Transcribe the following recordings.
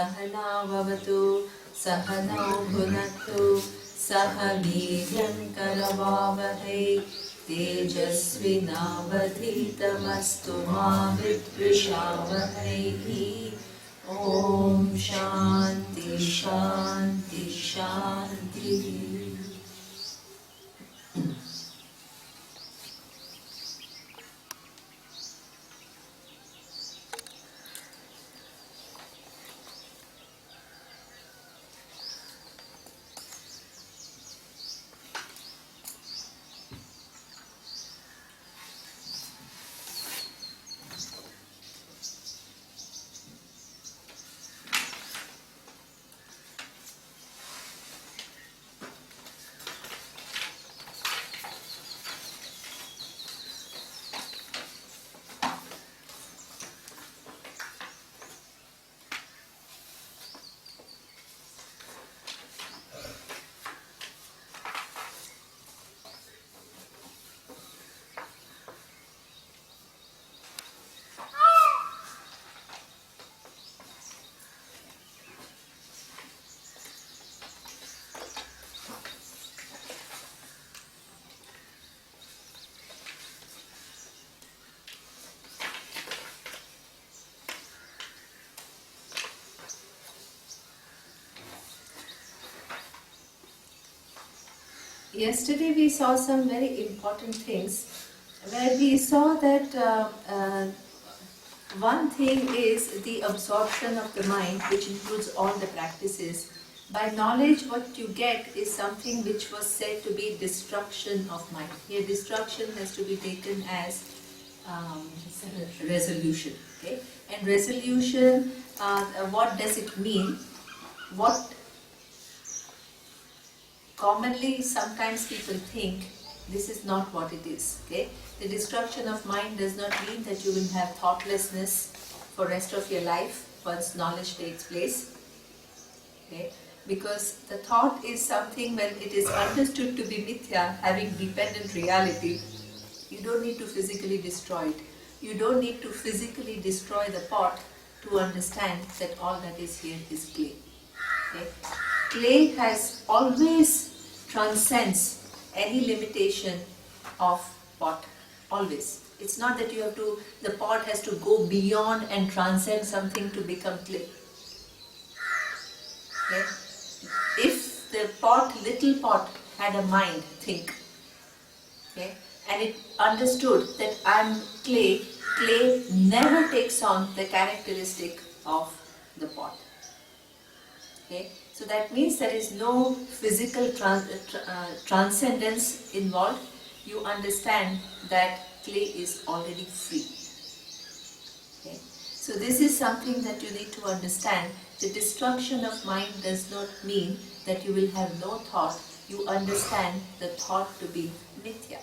सहना भवतु सहनौ भुनक्तु सह वीर्यं करवावहै तेजस्विनावधीतमस्तु मा विद्विषावहैः। ॐ शान्ति शान्ति शान्तिः। Yesterday we saw some very important things where we saw that one thing is the absorption of the mind, which includes all the practices. By knowledge, what you get is something which was said to be destruction of mind. Here destruction has to be taken as resolution. Okay? And resolution, what does it mean? What commonly, sometimes people think this is not what it is. Okay? The destruction of mind does not mean that you will have thoughtlessness for rest of your life once knowledge takes place. Okay? Because the thought is something, when it is understood to be mithya, having dependent reality, you don't need to physically destroy it. You don't need to physically destroy the pot to understand that all that is here is clay. Okay? Clay has always transcends any limitation of pot, always. It's not that you have to, the pot has to go beyond and transcend something to become clay. Okay? If the pot, little pot, had a mind, think, okay, and it understood that I'm clay, clay never takes on the characteristic of the pot. Okay? So that means there is no physical transcendence involved. You understand that clay is already free. Okay? So this is something that you need to understand. The destruction of mind does not mean that you will have no thought. You understand the thought to be mithya.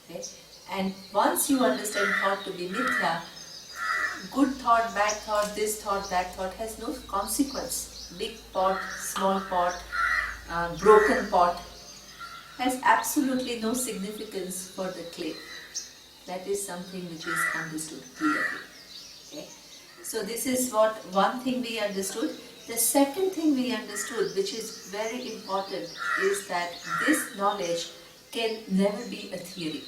Okay? And once you understand thought to be mithya, good thought, bad thought, this thought, that thought has no consequence. Big pot, small pot, broken pot has absolutely no significance for the clay. That is something which is understood clearly. Okay? So this is what one thing we understood. The second thing we understood, which is very important, is that this knowledge can never be a theory.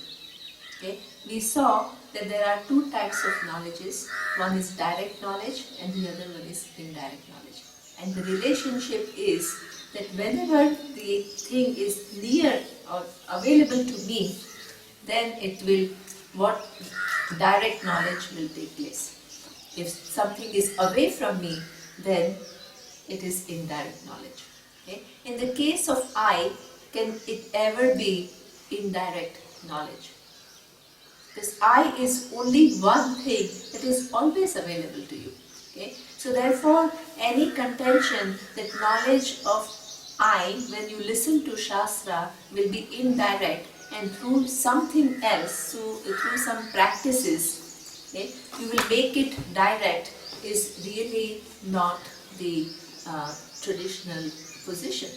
Okay? We saw that there are two types of knowledges. One is direct knowledge and the other one is indirect knowledge. And the relationship is that whenever the thing is near or available to me, then it will, what direct knowledge will take place. If something is away from me, then it is indirect knowledge. Okay? In the case of I, can it ever be indirect knowledge? Because I is only one thing that is always available to you. Okay? So therefore, any contention that knowledge of I, when you listen to Shastra, will be indirect, and through something else, through some practices, okay, you will make it direct, is really not the traditional position.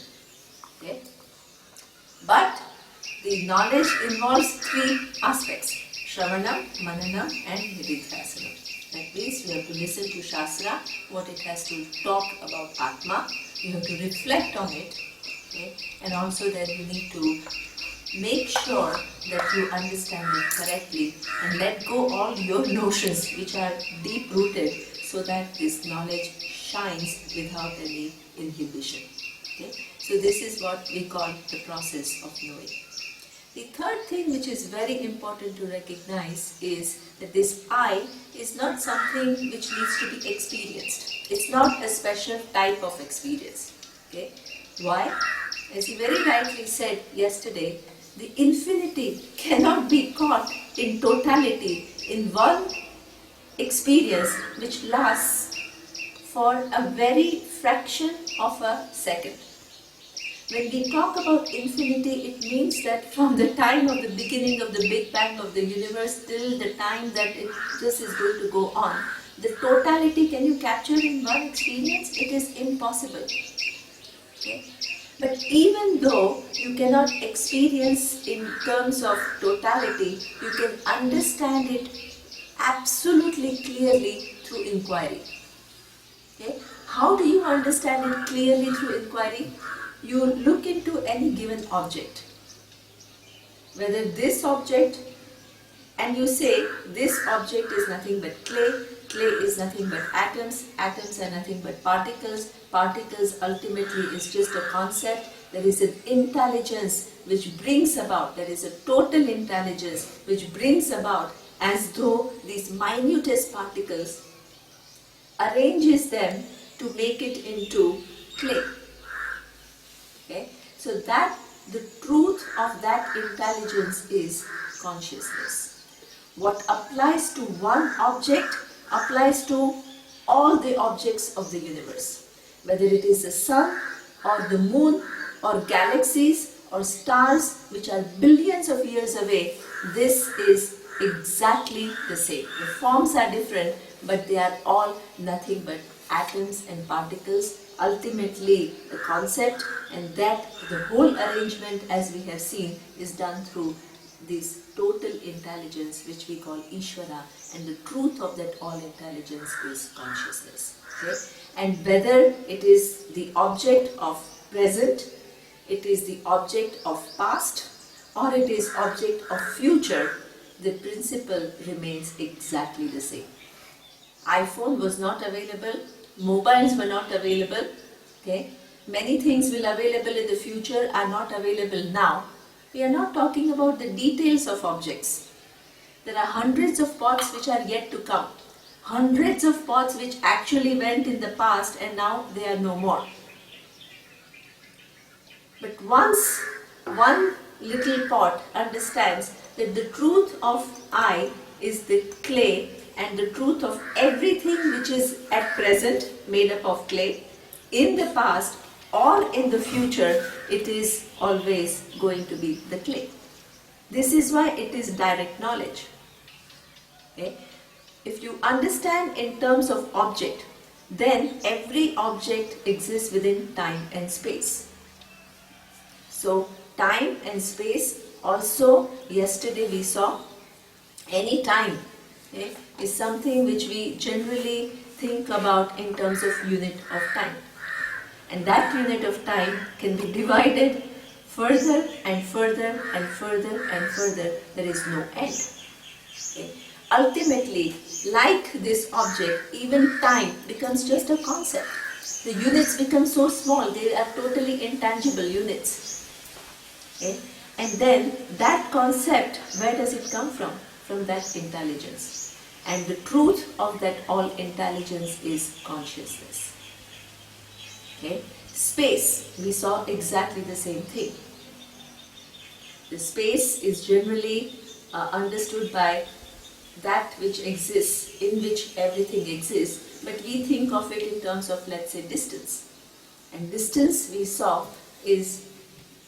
Okay? But the knowledge involves three aspects: Shravanam, Mananam and Nididhyasanam. That means you have to listen to Shastra, what it has to talk about Atma. You have to reflect on it. Okay? And also then you need to make sure that you understand it correctly and let go all your notions which are deep rooted so that this knowledge shines without any inhibition. Okay? So this is what we call the process of knowing. The third thing which is very important to recognize is that this I is not something which needs to be experienced. It's not a special type of experience. Okay? Why? As he very rightly said yesterday, the infinity cannot be caught in totality in one experience which lasts for a very fraction of a second. When we talk about infinity, it means that from the time of the beginning of the Big Bang of the universe till the time that this is going to go on, the totality can you capture in one experience? It is impossible. Okay? But even though you cannot experience in terms of totality, you can understand it absolutely clearly through inquiry. Okay? How do you understand it clearly through inquiry? You look into any given object, whether this object, and you say this object is nothing but clay, clay is nothing but atoms, atoms are nothing but particles, particles ultimately is just a concept. There is an intelligence which brings about, there is a total intelligence which brings about as though these minutest particles arranges them to make it into clay. Okay? So that the truth of that intelligence is consciousness. What applies to one object applies to all the objects of the universe. Whether it is the sun or the moon or galaxies or stars which are billions of years away, this is exactly the same. The forms are different, but they are all nothing but atoms and particles. Ultimately, the concept, and that the whole arrangement, as we have seen, is done through this total intelligence which we call Ishvara, and the truth of that all intelligence is consciousness. Okay? And whether it is the object of present, it is the object of past, or it is object of future, the principle remains exactly the same. iPhone was not available, mobiles were not available, okay? Many things will available in the future are not available now. We are not talking about the details of objects. There are hundreds of pots which are yet to come. Hundreds of pots which actually went in the past and now they are no more. But once one little pot understands that the truth of I is the clay, and the truth of everything which is at present made up of clay, in the past or in the future, it is always going to be the clay. This is why it is direct knowledge. Okay? If you understand in terms of object, then every object exists within time and space. So time and space also, yesterday we saw, any time, okay, is something which we generally think about in terms of unit of time. And that unit of time can be divided further and further and further and further. There is no end. Okay. Ultimately, like this object, even time becomes just a concept. The units become so small, they are totally intangible units. Okay. And then that concept, where does it come from? From that intelligence. And the truth of that all intelligence is consciousness. Okay. Space, we saw exactly the same thing. The space is generally understood by that which exists, in which everything exists, but we think of it in terms of, let's say, distance. And distance, we saw, is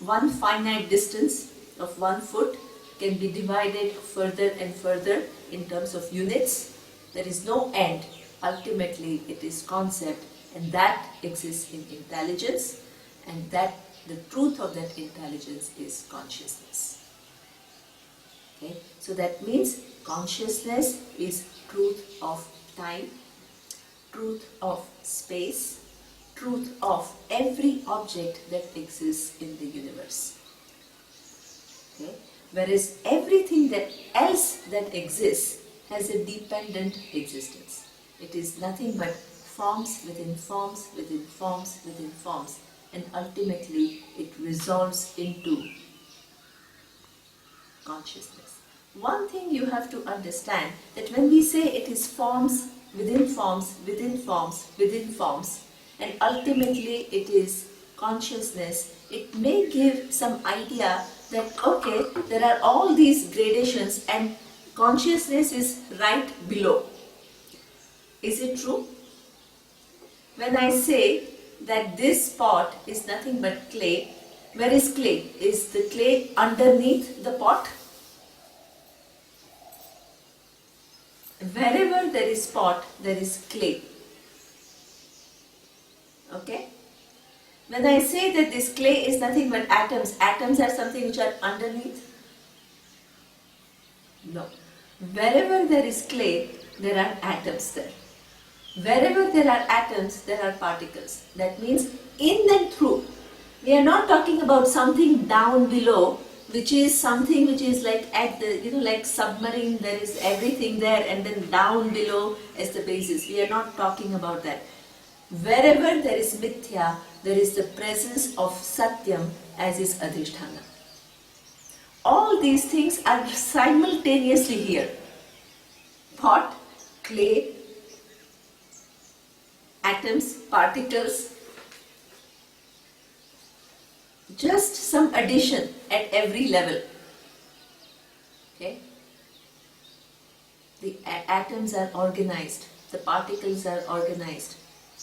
one finite distance of 1 foot can be divided further and further in terms of units. There is no end. Ultimately, it is concept, and that exists in intelligence, and that the truth of that intelligence is consciousness. Okay? So that means consciousness is truth of time, truth of space, truth of every object that exists in the universe. Okay? Whereas everything else that exists has a dependent existence. It is nothing but forms within forms within forms within forms, and ultimately it resolves into consciousness. One thing you have to understand, that when we say it is forms within forms within forms within forms, and ultimately it is consciousness, it may give some idea that okay, there are all these gradations and consciousness is right below. Is it true? When I say that this pot is nothing but clay, where is clay? Is the clay underneath the pot? Wherever there is pot, there is clay. Okay? When I say that this clay is nothing but atoms, atoms are something which are underneath? No. Wherever there is clay, there are atoms there. Wherever there are atoms, there are particles. That means in and through. We are not talking about something down below, which is something which is like at the, like submarine, there is everything there, and then down below is the basis. We are not talking about that. Wherever there is mithya, there is the presence of satyam, as is adhisthana. All these things are simultaneously here. Pot, clay, atoms, particles, just some addition at every level. Okay? The atoms are organized, the particles are organized.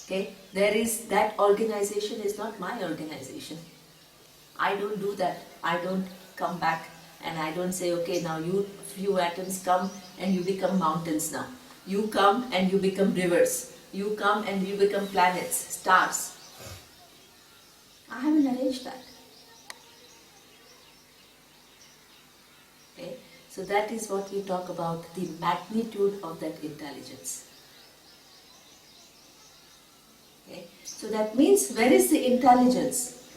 Okay? There is, that organization is not my organization. I don't do that. I don't come back and I don't say, okay, now you few atoms come and you become mountains now. You come and you become rivers. You come and you become planets, stars. I haven't arranged that. Okay? So that is what we talk about, the magnitude of that intelligence. Okay? So that means, where is the intelligence?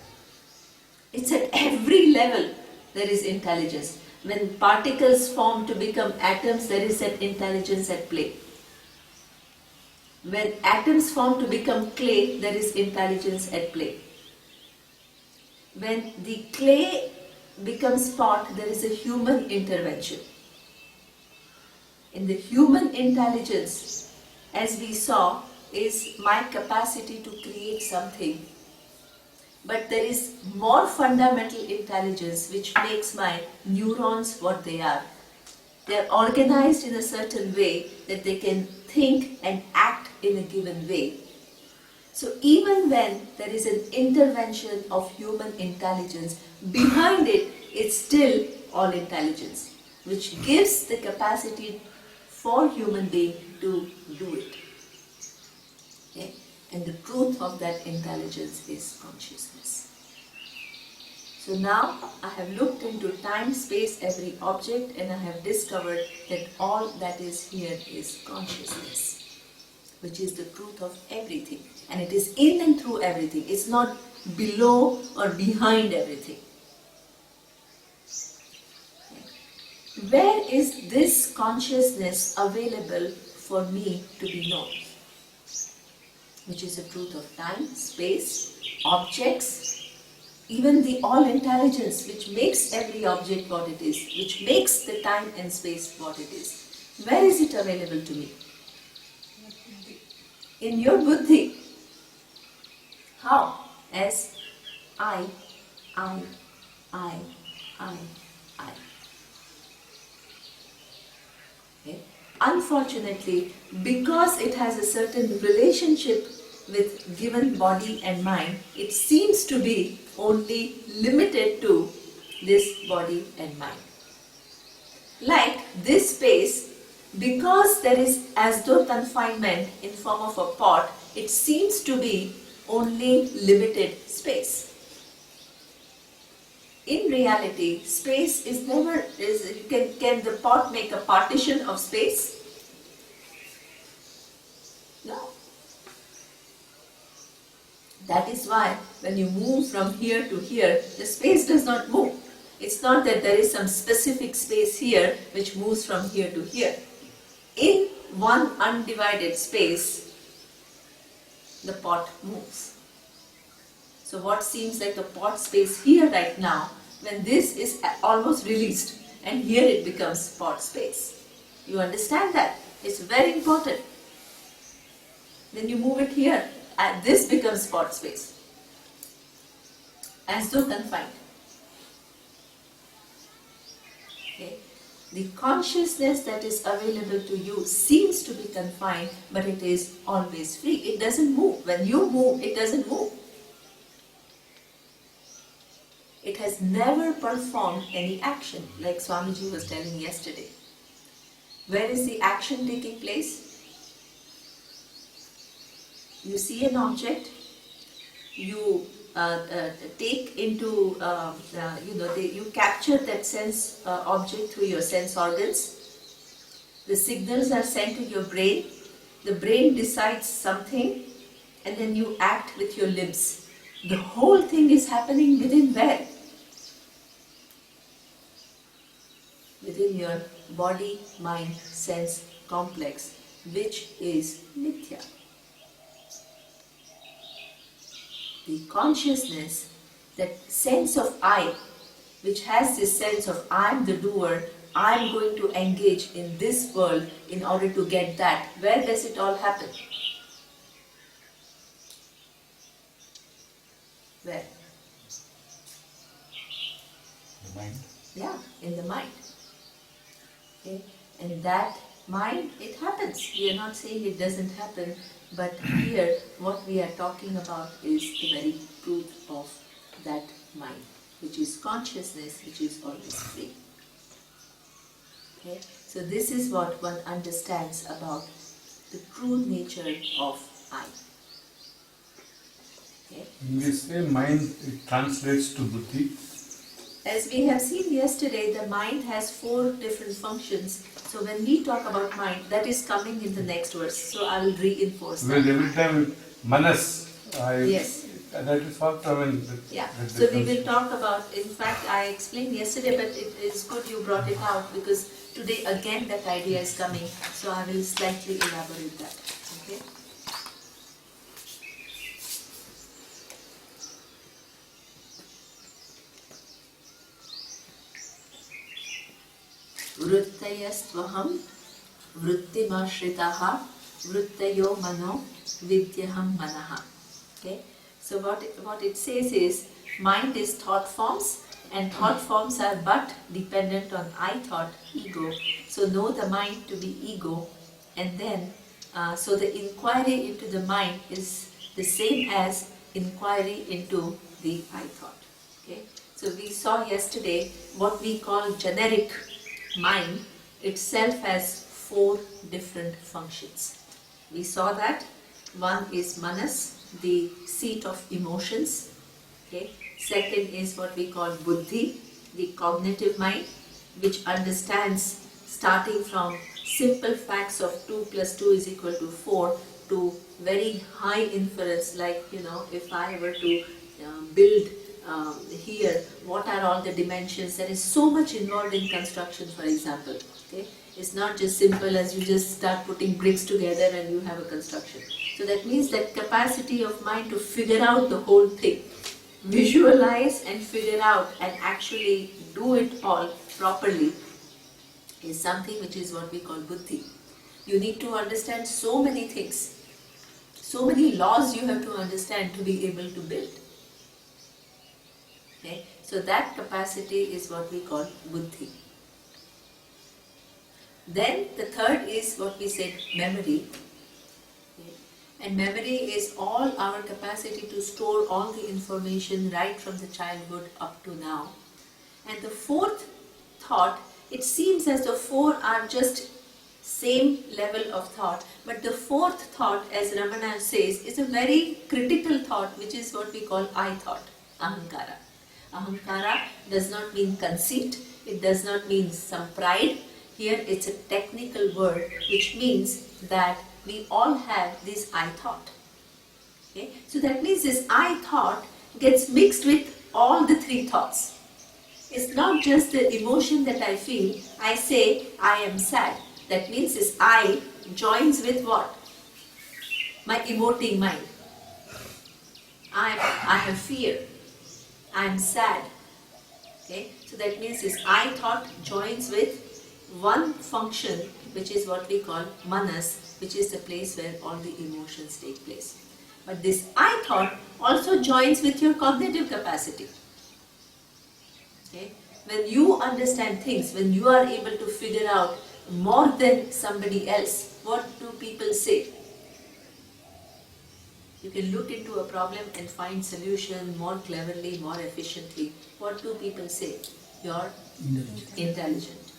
It's at every level there is intelligence. When particles form to become atoms, there is an intelligence at play. When atoms form to become clay, there is intelligence at play. When the clay becomes pot, there is a human intervention. In the human intelligence, as we saw, is my capacity to create something. But there is more fundamental intelligence which makes my neurons what they are. They are organized in a certain way that they can think and act in a given way. So even when there is an intervention of human intelligence, behind it, it's still all intelligence, which gives the capacity for human being to do it. Okay? And the truth of that intelligence is consciousness. So now I have looked into time, space, every object, and I have discovered that all that is here is consciousness, which is the truth of everything. And it is in and through everything. It's not below or behind everything. Okay. Where is this consciousness available for me to be known? Which is the truth of time, space, objects, even the all-intelligence which makes every object what it is, which makes the time and space what it is. Where is it available to me? In your buddhi. How? As I. Okay. Unfortunately, because it has a certain relationship with given body and mind, it seems to be only limited to this body and mind. Like this space, because there is as though confinement in form of a pot, it seems to be only limited space. In reality, space is never, can the pot make a partition of space? That is why when you move from here to here, the space does not move. It's not that there is some specific space here which moves from here to here. In one undivided space, the pot moves. So what seems like the pot space here right now, when this is almost released and here it becomes pot space. You understand that? It's very important. When you move it here, this becomes pot space, as though confined. Okay? The consciousness that is available to you seems to be confined, but it is always free. It doesn't move. When you move, it doesn't move. It has never performed any action, like Swamiji was telling yesterday. Where is the action taking place? You see an object, you take into, you capture that sense object through your sense organs. The signals are sent to your brain. The brain decides something and then you act with your limbs. The whole thing is happening within where? Within your body, mind, sense complex, which is mithya. The consciousness, that sense of I, which has this sense of I am the doer, I am going to engage in this world in order to get that. Where does it all happen? Where? The mind. Yeah, in the mind. Okay? And that mind, it happens. We are not saying it doesn't happen, but here what we are talking about is the very truth of that mind, which is consciousness, which is always free. Okay? So this is what one understands about the true nature of I. Okay? In this way, mind it translates to buddhi. As we have seen yesterday, the mind has 4 different functions. So when we talk about mind, that is coming in the next verse. So I will reinforce that. Well, every time manas, Yes. that is what I mean. Yeah. So we will talk about, in fact I explained yesterday, but it is good you brought it out because today again that idea is coming. So I will slightly elaborate that. Okay. Vrittayastvaham vrittimashritaha vrittayo mano vidyaham manaha. Okay? So what it says is, mind is thought forms and thought forms are but dependent on I thought, ego. So know the mind to be ego, and then so the inquiry into the mind is the same as inquiry into the I thought. Okay? So we saw yesterday what we call generic mind itself has 4 different functions. We saw that one is manas, the seat of emotions. Okay. Second is what we call buddhi, the cognitive mind, which understands starting from simple facts of 2 plus 2 is equal to 4 to very high inference, like if I were to build here, what are all the dimensions? There is so much involved in construction, for example. Okay? It's not just simple as you just start putting bricks together and you have a construction. So that means that capacity of mind to figure out the whole thing, visualize and figure out and actually do it all properly is something which is what we call buddhi. You need to understand so many things, so many laws you have to understand to be able to build. Okay? So that capacity is what we call buddhi. Then the third is what we said, memory. Okay? And memory is all our capacity to store all the information right from the childhood up to now. And the fourth thought, it seems as though 4 are just same level of thought, but the fourth thought, as Ramana says, is a very critical thought, which is what we call I thought, ahankara. Ahankara does not mean conceit, it does not mean some pride. Here it's a technical word which means that we all have this I thought. Okay? So that means this I thought gets mixed with all the three thoughts. It's not just the emotion that I feel. I say I am sad. That means this I joins with what? My emoting mind. I have fear. I am sad. Okay? So that means this I thought joins with one function, which is what we call manas, which is the place where all the emotions take place. But this I thought also joins with your cognitive capacity. Okay? When you understand things, when you are able to figure out more than somebody else, what do people say? You can look into a problem and find solution more cleverly, more efficiently. What do people say? You're intelligent.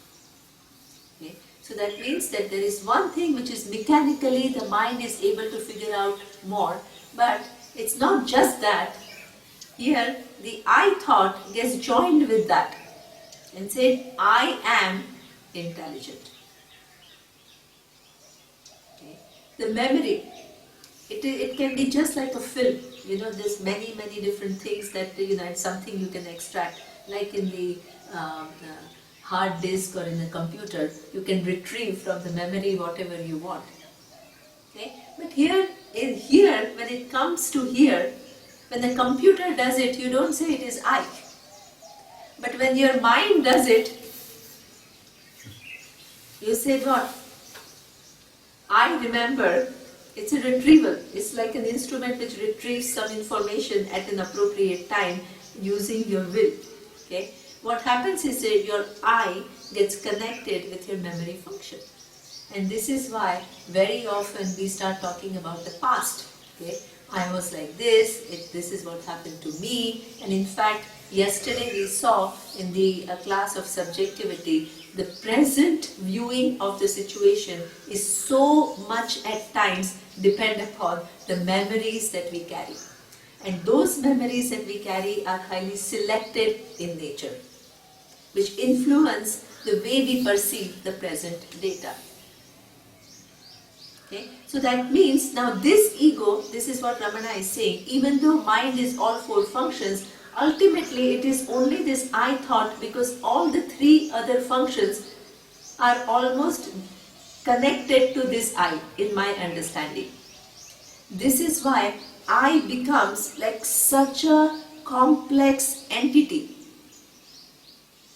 Okay? So that means that there is one thing which is mechanically the mind is able to figure out more, but it's not just that. Here the I thought gets joined with that and said, I am intelligent. Okay? The memory, it can be just like a film. There's many different things that, it's something you can extract. Like in the hard disk or in a computer, you can retrieve from the memory whatever you want. Okay? But here, when it comes to here, when the computer does it, you don't say it is I. But when your mind does it, you say what? I remember. It's a retrieval. It's like an instrument which retrieves some information at an appropriate time using your will. Okay? What happens is that your I gets connected with your memory function. And this is why very often we start talking about the past. Okay? I was like this is what happened to me. And in fact, yesterday we saw in the class of subjectivity, the present viewing of the situation is so much at times depend upon the memories that we carry. And those memories that we carry are highly selective in nature, which influence the way we perceive the present data. Okay? So that means now this ego, this is what Ramana is saying, even though mind is all four functions, ultimately it is only this I thought, because all the three other functions are almost connected to this I in my understanding. This is why I becomes like such a complex entity.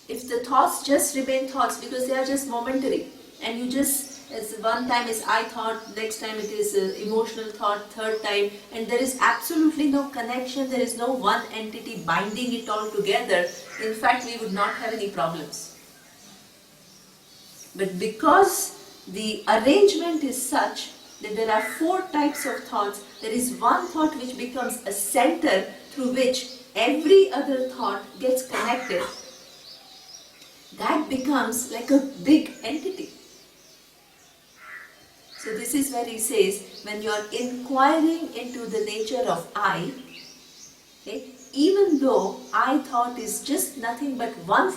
If the thoughts just remain thoughts, because they are just momentary, and you just, as one time is I thought, next time it is emotional thought, third time, and there is absolutely no connection, there is no one entity binding it all together, in fact we would not have any problems. But because the arrangement is such that there are four types of thoughts, there is one thought which becomes a center through which every other thought gets connected. That becomes like a big entity. So this is where he says, when you are inquiring into the nature of I, okay, even though I thought is just nothing but one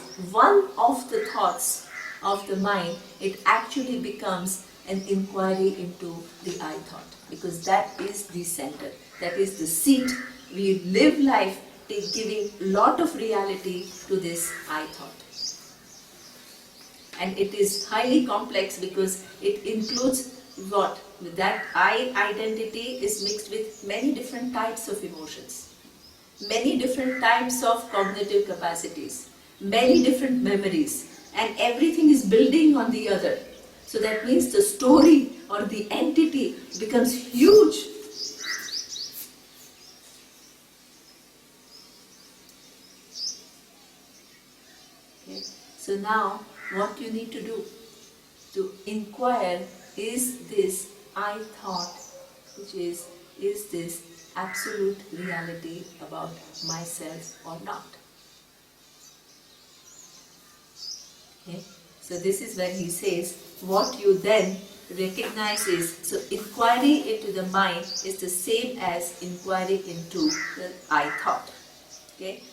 of the thoughts of the mind, it actually becomes an inquiry into the I thought, because that is the center, that is the seat. We live life giving lot of reality to this I thought. And it is highly complex because it includes what? That I identity is mixed with many different types of emotions, many different types of cognitive capacities, many different memories, and everything is building on the other. So that means the story or the entity becomes huge. Okay. So now what you need to do to inquire, is this I thought, which is this absolute reality about myself or not? Okay? So this is where he says, what you then recognize is, so inquiry into the mind is the same as inquiry into the I thought. Okay?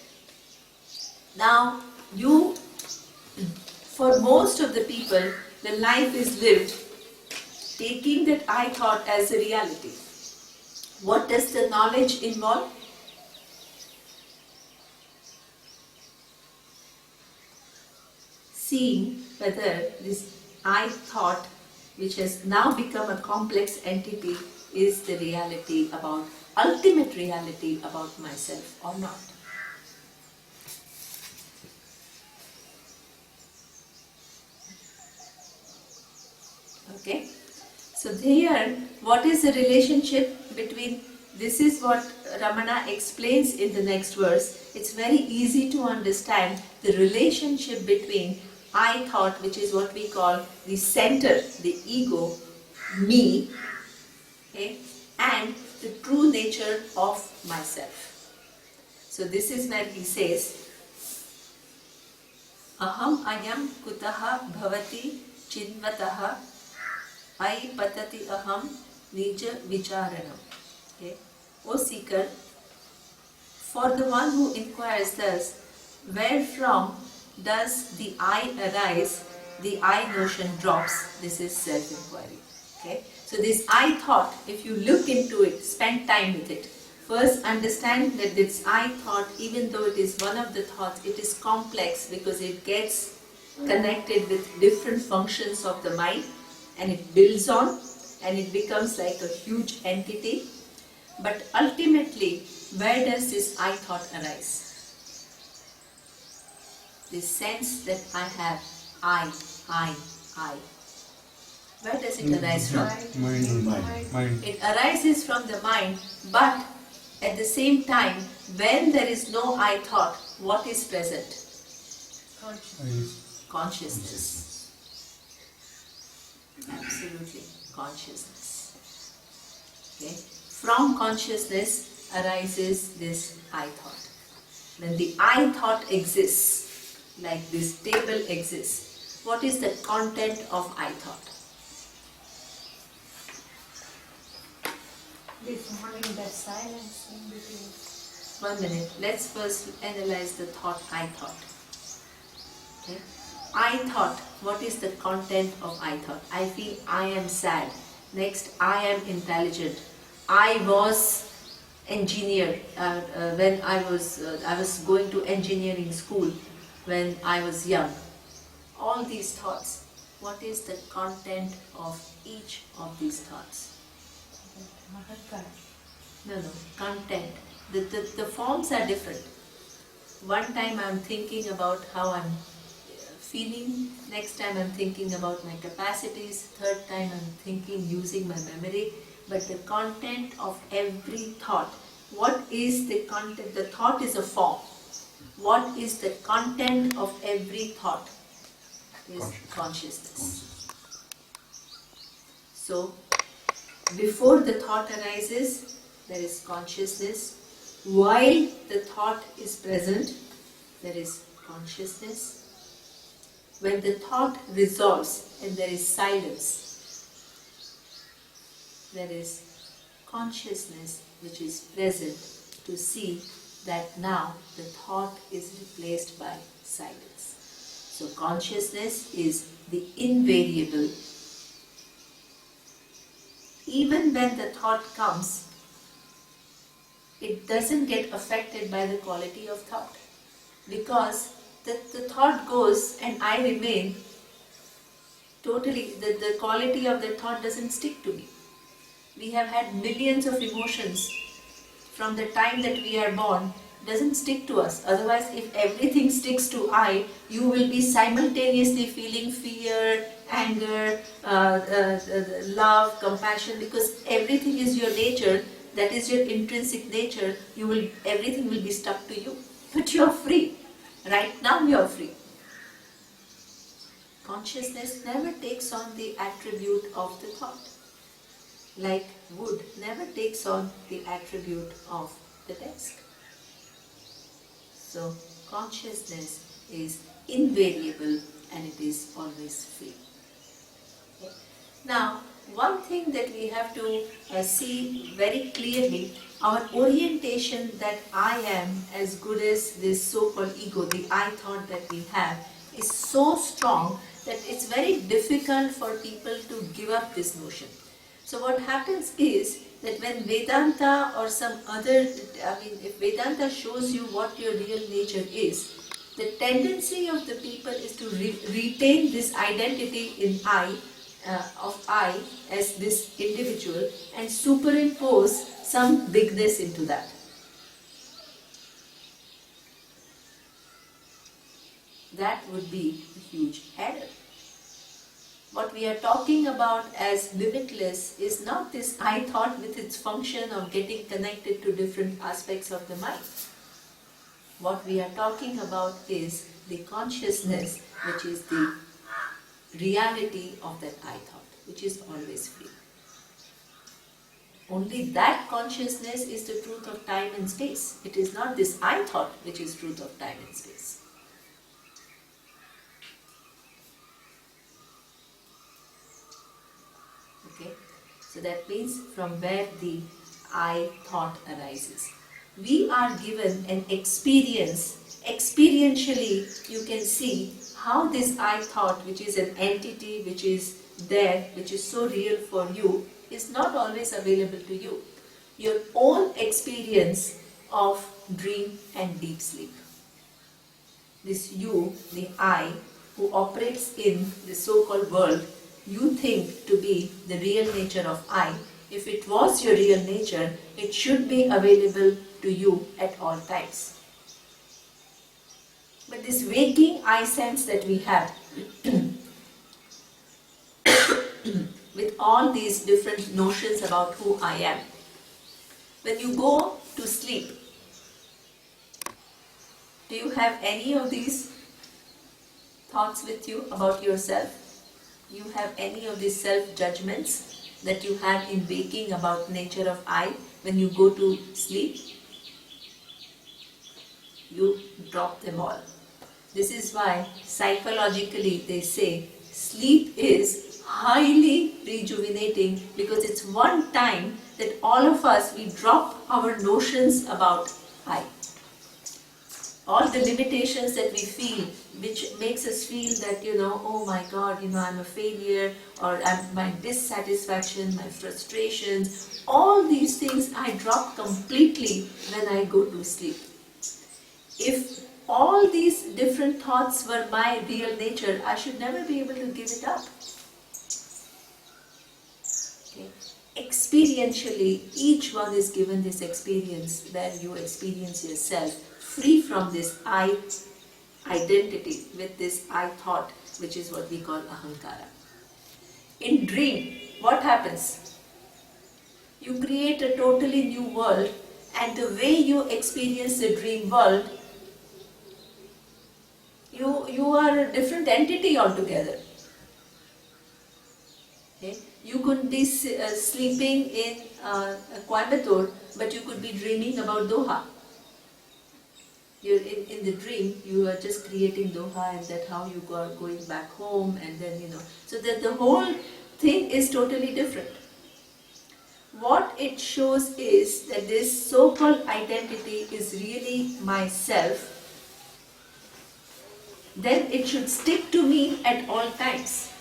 Now, for most of the people, the life is lived taking that I thought as a reality. What does the knowledge involve? Seeing whether this I thought, which has now become a complex entity, is the reality about, ultimate reality about myself or not. Okay? So here, what is the relationship between, this is what Ramana explains in the next verse. It's very easy to understand the relationship between I thought, which is what we call the center, the ego, me, okay, and the true nature of myself. So this is where he says, Aham ayam kutaha bhavati chinvataha ai patati aham nija vicharanam. Okay. O seeker, for the one who inquires thus, where from does the I arise, the I notion drops. This is self-inquiry. Okay? So this I thought, if you look into it, spend time with it. First understand that this I thought, even though it is one of the thoughts, it is complex because it gets connected with different functions of the mind and it builds on and it becomes like a huge entity. But ultimately, where does this I thought arise? This sense that I have I. Where does it arise from? Mind. It arises from the mind, but at the same time, when there is no I thought, what is present? Consciousness. Absolutely, consciousness. Okay? From consciousness arises this I thought. When the I thought exists, like this table exists, what is the content of I thought? This morning, that silence in between. 1 minute. Let's first analyze the thought I thought. Okay? I thought. What is the content of I thought? I feel I am sad. Next, I am intelligent. I was engineer when I was going to engineering school when I was young. All these thoughts. What is the content of each of these thoughts? No, content. The forms are different. One time I'm thinking about how I'm feeling, next time I'm thinking about my capacities, third time I'm thinking using my memory, but the content of every thought, what is the content? The thought is a form. What is the content of every thought? Is consciousness. So, before the thought arises, there is consciousness. While the thought is present, there is consciousness. When the thought resolves and there is silence, there is consciousness which is present to see that now the thought is replaced by silence. So consciousness is the invariable. Even when the thought comes, it doesn't get affected by the quality of thought, because the thought goes and I remain totally, the quality of the thought doesn't stick to me. We have had millions of emotions from the time that we are born, doesn't stick to us. Otherwise, if everything sticks to I, you will be simultaneously feeling fear, anger, love, compassion, because everything is your nature, that is your intrinsic nature. Everything will be stuck to you. But you are free. Right now you are free. Consciousness never takes on the attribute of the thought. Like wood never takes on the attribute of the desk. So consciousness is invariable and it is always free. Okay. Now, one thing that we have to see very clearly, our orientation that I am as good as this so-called ego, the I thought that we have, is so strong that it's very difficult for people to give up this notion. So what happens is, that when Vedanta or some other, if Vedanta shows you what your real nature is, the tendency of the people is to retain this identity in of I as this individual and superimpose some bigness into that. That would be a huge error. What we are talking about as limitless is not this I thought with its function of getting connected to different aspects of the mind. What we are talking about is the consciousness, which is the reality of that I thought, which is always free. Only that consciousness is the truth of time and space. It is not this I thought which is truth of time and space. Okay? So that means from where the I thought arises. We are given an experience. Experientially, you can see how this I thought, which is an entity which is there, which is so real for you, is not always available to you. Your own experience of dream and deep sleep. This you, the I, who operates in the so-called world, you think to be the real nature of I. If it was your real nature, it should be available to you at all times. But this waking I sense that we have, with all these different notions about who I am, when you go to sleep, do you have any of these thoughts with you about yourself? You have any of these self-judgments that you have in waking about nature of I when you go to sleep? You drop them all. This is why psychologically they say sleep is highly rejuvenating, because it's one time that all of us, we drop our notions about I. All the limitations that we feel, which makes us feel that, oh my God, I'm a failure, or my dissatisfaction, my frustrations, all these things I drop completely when I go to sleep. If all these different thoughts were my real nature, I should never be able to give it up. Okay. Experientially, each one is given this experience where you experience yourself free from this I identity with this I thought, which is what we call ahankara. In dream, what happens? You create a totally new world, and the way you experience the dream world, you are a different entity altogether. Okay? You could be sleeping in Coimbatore, but you could be dreaming about Doha. You're in the dream, you are just creating Doha, and that how you are going back home, and then so that the whole thing is totally different. What it shows is that this so-called identity is really myself. Then it should stick to me at all times.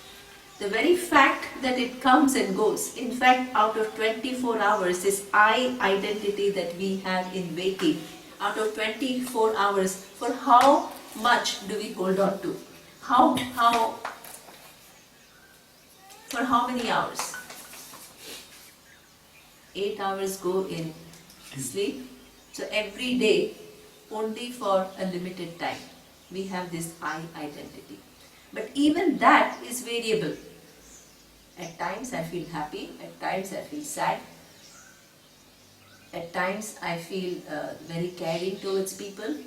The very fact that it comes and goes, in fact, out of 24 hours, this I identity that we have in waking, out of 24 hours, for how much do we hold on to? For how many hours? 8 hours go in sleep. So every day, only for a limited time, we have this I identity. But even that is variable. At times I feel happy, at times I feel sad, at times I feel very caring towards people,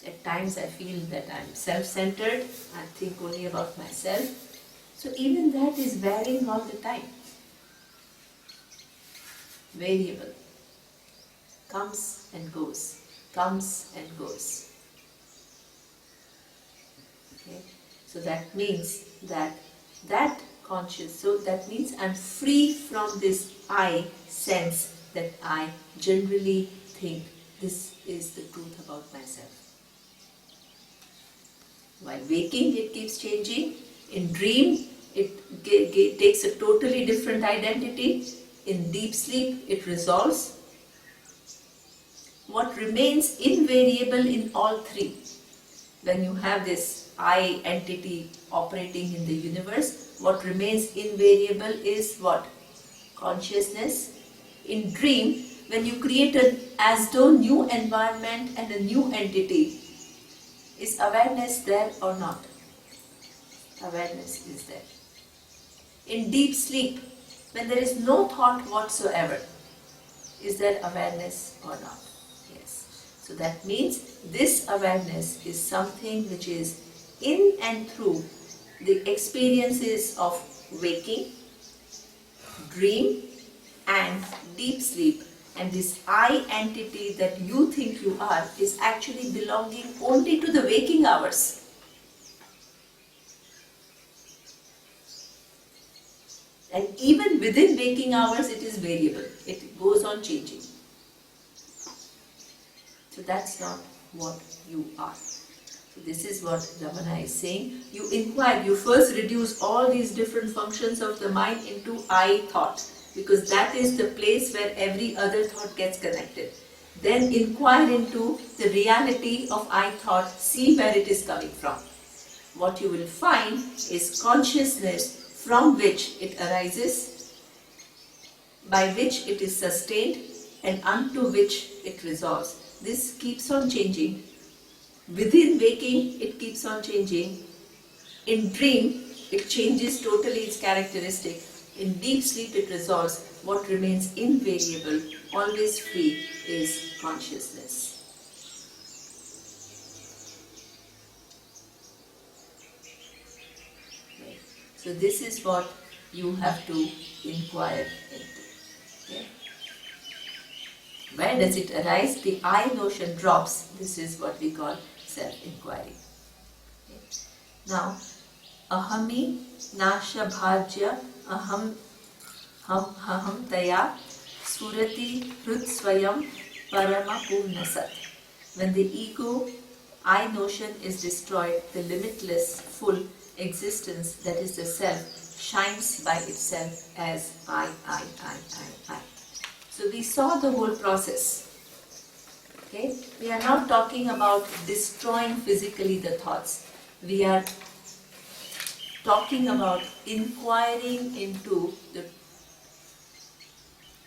at times I feel that I'm self-centered, I think only about myself. So even that is varying all the time. Variable. Comes and goes, comes and goes. Okay? So that means that conscious, so that means I'm free from this I sense that I generally think this is the truth about myself. While waking, it keeps changing. In dream, it takes a totally different identity. In deep sleep, it resolves. What remains invariable in all three, when you have this I entity operating in the universe, what remains invariable is what? Consciousness. In dream, when you create an as though new environment and a new entity, is awareness there or not? Awareness is there. In deep sleep, when there is no thought whatsoever, is there awareness or not? Yes. So that means this awareness is something which is in and through the experiences of waking, dream and deep sleep. And this I entity that you think you are is actually belonging only to the waking hours. And even within waking hours, it is variable. It goes on changing. So that's not what you are. So this is what Ramana is saying. You inquire, you first reduce all these different functions of the mind into I thought, because that is the place where every other thought gets connected. Then inquire into the reality of I thought, see where it is coming from. What you will find is consciousness from which it arises, by which it is sustained, and unto which it resolves. This keeps on changing. Within waking, it keeps on changing. In dream, it changes totally its characteristic. In deep sleep, it resolves. What remains invariable, always free, is consciousness. Okay. So this is what you have to inquire into. Okay. Where does it arise? The I notion drops. This is what we call self-inquiry. Okay. Now, ahami nasha bhajya aham taya surati hrut swayam parama purnasat. When the ego, I notion is destroyed, the limitless, full existence, that is the self, shines by itself as I. So we saw the whole process. Okay? We are not talking about destroying physically the thoughts. We are talking about inquiring into the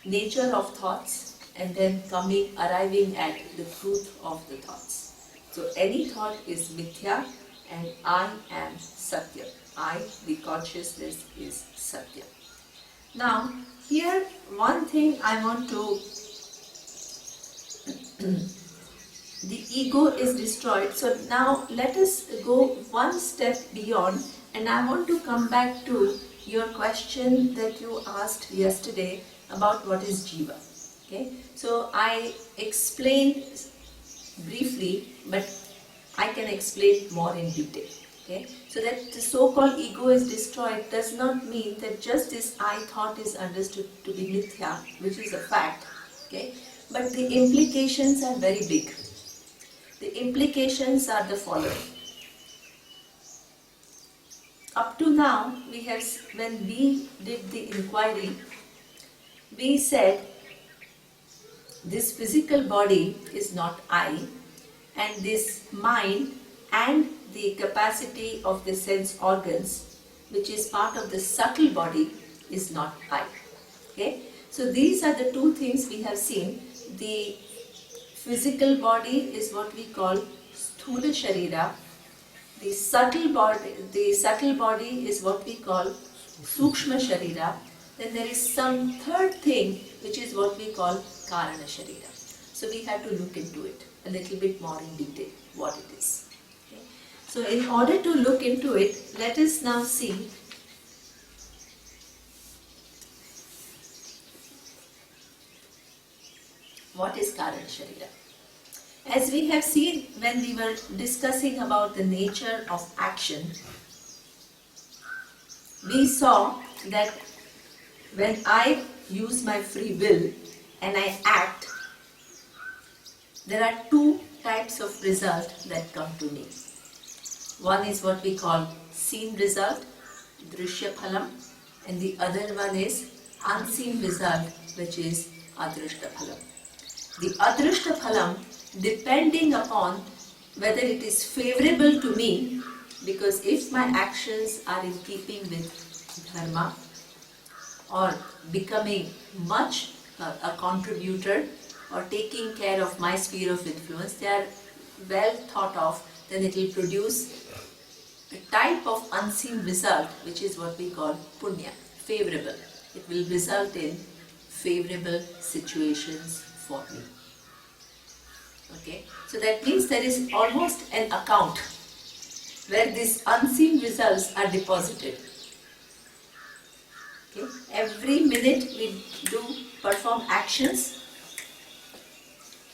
nature of thoughts and then arriving at the truth of the thoughts. So any thought is mithya and I am satya. I, the consciousness, is satya. Now, here one thing I want to, the ego is destroyed. So now let us go one step beyond, and I want to come back to your question that you asked yesterday about what is jiva. Okay? So I explained briefly, but I can explain more in detail. Okay? So that the so-called ego is destroyed does not mean that just this I thought is understood to be mithya, which is a fact. Okay? But the implications are very big. The implications are the following. Up to now, when we did the inquiry, we said this physical body is not I, and this mind and the capacity of the sense organs, which is part of the subtle body, is not I. Okay? So these are the two things we have seen. The physical body is what we call sthula sharira. The subtle body is what we call sukshma sharira. Then there is some third thing which is what we call karana sharira. So we have to look into it a little bit more in detail, what it is. Okay? So in order to look into it, let us now see what is karana sharira. As we have seen when we were discussing about the nature of action, we saw that when I use my free will and I act, there are two types of result that come to me. One is what we call seen result, drishya phalam, and the other one is unseen result, which is Adrishta Phalam. The Adrishta Phalam, depending upon whether it is favorable to me, because if my actions are in keeping with dharma or becoming much a contributor or taking care of my sphere of influence, they are well thought of, then it will produce a type of unseen result, which is what we call punya, favorable. It will result in favorable situations for me. Okay, so that means there is almost an account where these unseen results are deposited. Okay, every minute we do perform actions,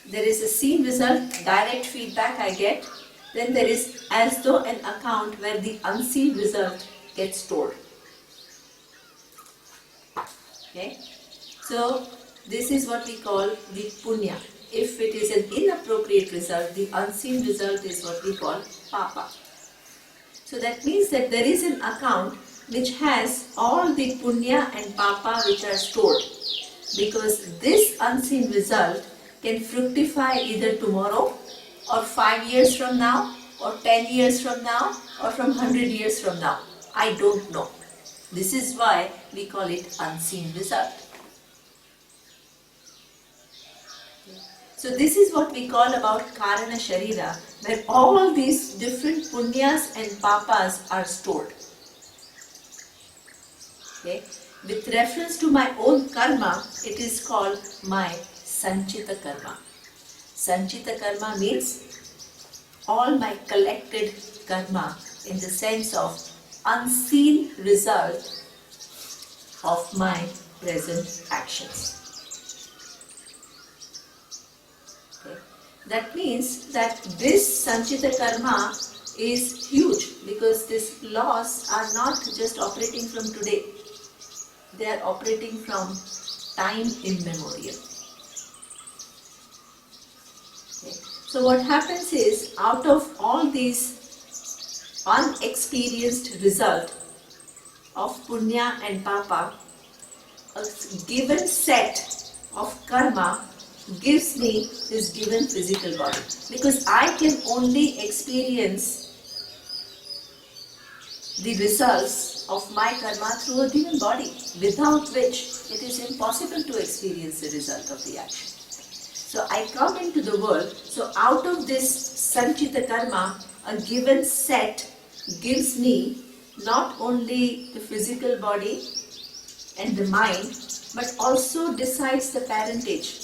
there is a seen result, direct feedback I get, then there is as though an account where the unseen result gets stored. Okay, so this is what we call the punya. If it is an inappropriate result, the unseen result is what we call papa. So that means that there is an account which has all the punya and papa which are stored, because this unseen result can fructify either tomorrow or 5 years from now or 10 years from now or from 100 years from now. I don't know. This is why we call it unseen result. So this is what we call about Karana Sharira, where all these different punyas and papas are stored. Okay. With reference to my own karma, it is called my Sanchita Karma. Sanchita Karma means all my collected karma in the sense of unseen result of my present actions. Okay. That means that this Sanchita Karma is huge, because these laws are not just operating from today. They are operating from time immemorial. Okay. So what happens is, out of all these unexperienced result of punya and papa, a given set of karma gives me this given physical body, because I can only experience the results of my karma through a given body, without which it is impossible to experience the result of the action. So I come into the world, so out of this Sanchita Karma, a given set gives me not only the physical body and the mind, but also decides the parentage,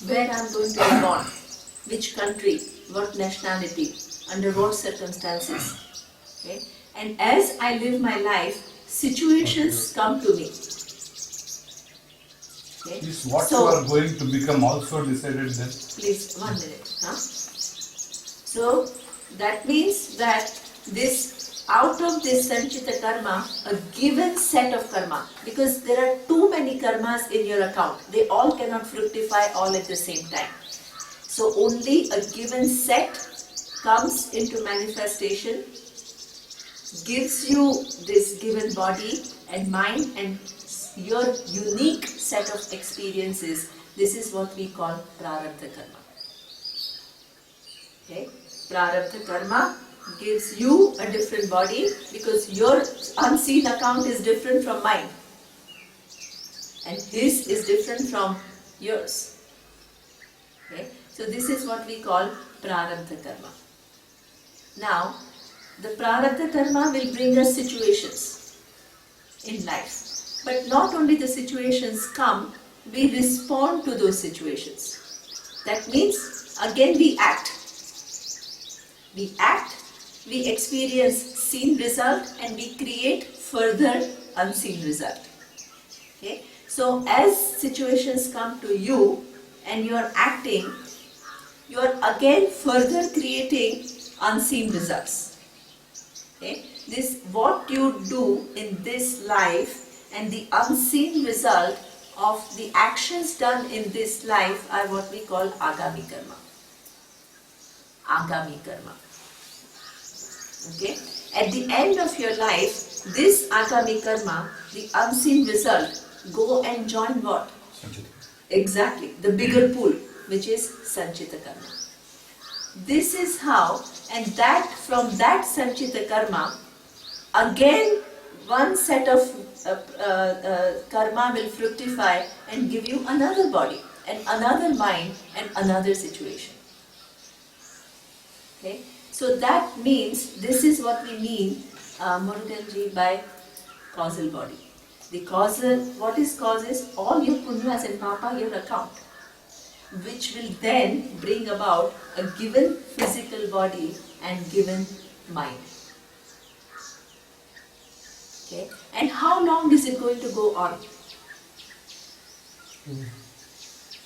where I am going to be born, which country, what nationality, under what circumstances. Okay? And as I live my life, situations come to me. Okay? Is what you are going to become also decided then? Please, 1 minute. Huh? So that means that this, out of this Sanchita Karma, a given set of karma, because there are too many karmas in your account, they all cannot fructify all at the same time. So only a given set comes into manifestation, gives you this given body and mind and your unique set of experiences. This is what we call Prarabdha Karma. Okay? Prarabdha Karma gives you a different body, because your unseen account is different from mine, and his is different from yours. Okay? So this is what we call Prarabdha Karma. Now, the Prarabdha Karma will bring us situations in life. But not only the situations come, we respond to those situations. That means, again we act. We act, we experience seen result, and we create further unseen result. Okay? So as situations come to you and you are acting, you are again further creating unseen results. Okay? This, what you do in this life and the unseen result of the actions done in this life are what we call Agami Karma. Agami Karma. Okay? At the end of your life, this Agami Karma, the unseen result, go and join what? Exactly, the bigger pool, which is Sanchita Karma. This is how, and that from that Sanchita Karma, again one set of karma will fructify and give you another body, and another mind, and another situation. Okay? So that means, this is what we mean, Muruganji, by causal body. The causal, what is cause is all your punyas and papa, your account, which will then bring about a given physical body and given mind. Okay? And how long is it going to go on?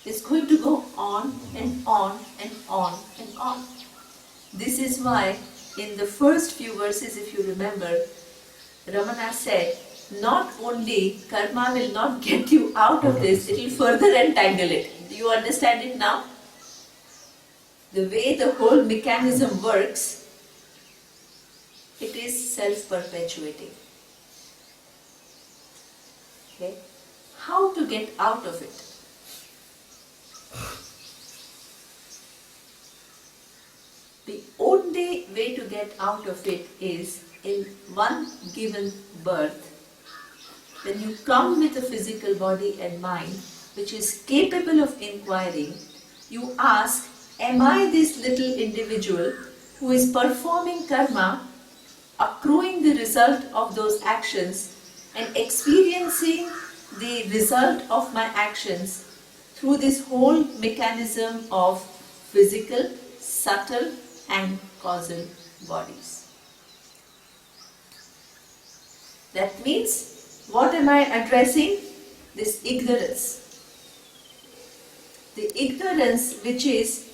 It's going to go on and on and on and on. This is why in the first few verses, if you remember, Ramana said, not only karma will not get you out of this, it will further entangle it. Do you understand it now? The way the whole mechanism works, it is self-perpetuating. Okay? How to get out of it? The only way to get out of it is in one given birth. When you come with a physical body and mind which is capable of inquiring, you ask, am I this little individual who is performing karma, accruing the result of those actions and experiencing the result of my actions through this whole mechanism of physical, subtle and causal bodies. That means, what am I addressing? This ignorance. The ignorance which is,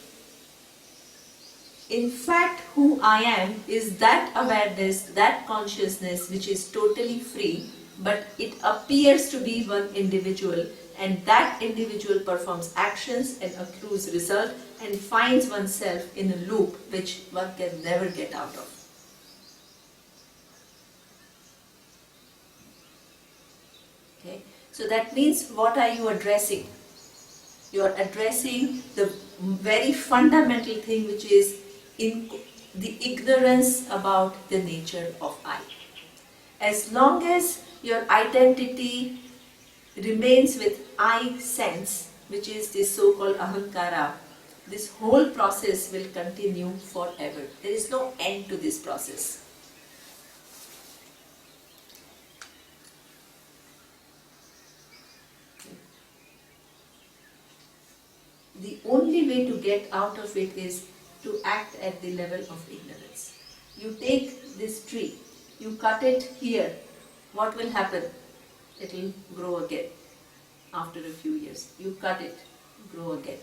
in fact, who I am is that awareness, that consciousness which is totally free, but it appears to be one individual, and that individual performs actions and accrues result and finds oneself in a loop which one can never get out of. Okay? So that means, what are you addressing? You are addressing the very fundamental thing which is in the ignorance about the nature of I. As long as your identity remains with I sense, which is this so-called ahankara, this whole process will continue forever. There is no end to this process. The only way to get out of it is to act at the level of ignorance. You take this tree, you cut it here, what will happen? It will grow again after a few years. You cut it, grow again.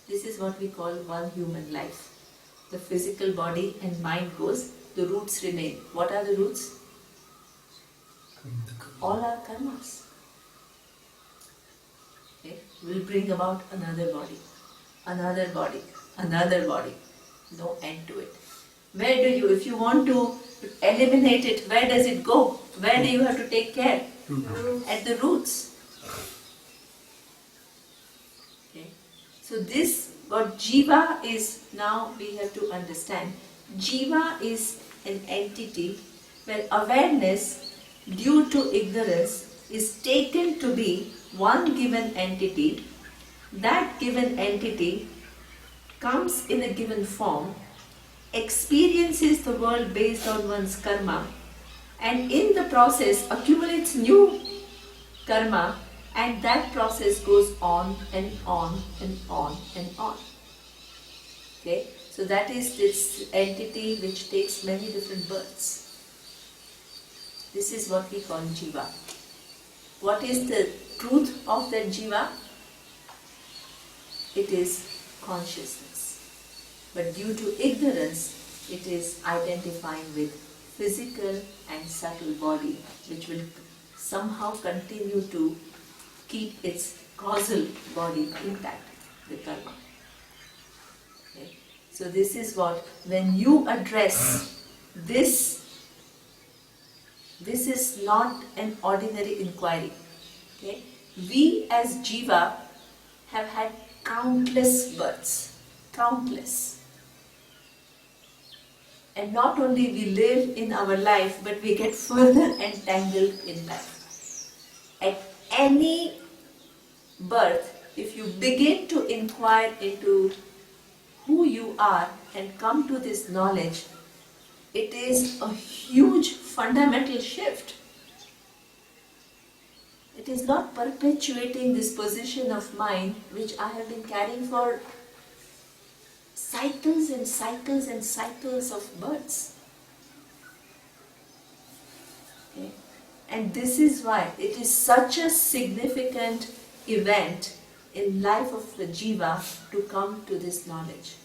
This is what we call one human life. The physical body and mind goes, the roots remain. What are the roots? All are karmas. Okay? Will bring about another body, another body, another body. No end to it. Where do you, if you want to eliminate it, where does it go? Where do you have to take care? At the roots. Okay. So this, what Jiva is, now we have to understand. Jiva is an entity where awareness, due to ignorance, is taken to be one given entity. That given entity comes in a given form, experiences the world based on one's karma, and in the process accumulates new karma, and that process goes on and on and on and on. Okay? So that is this entity which takes many different births. This is what we call Jiva. What is the truth of that Jiva? It is consciousness. But due to ignorance, it is identifying with physical and subtle body, which will somehow continue to keep its causal body intact, the karma. Okay? So this is what, when you address this is not an ordinary inquiry. Okay? We as Jiva have had countless births, countless. And not only we live in our life, but we get further entangled in life. At any birth, if you begin to inquire into who you are and come to this knowledge, it is a huge fundamental shift. It is not perpetuating this position of mind which I have been carrying for cycles and cycles and cycles of births. Okay? And this is why it is such a significant event in life of the jiva to come to this knowledge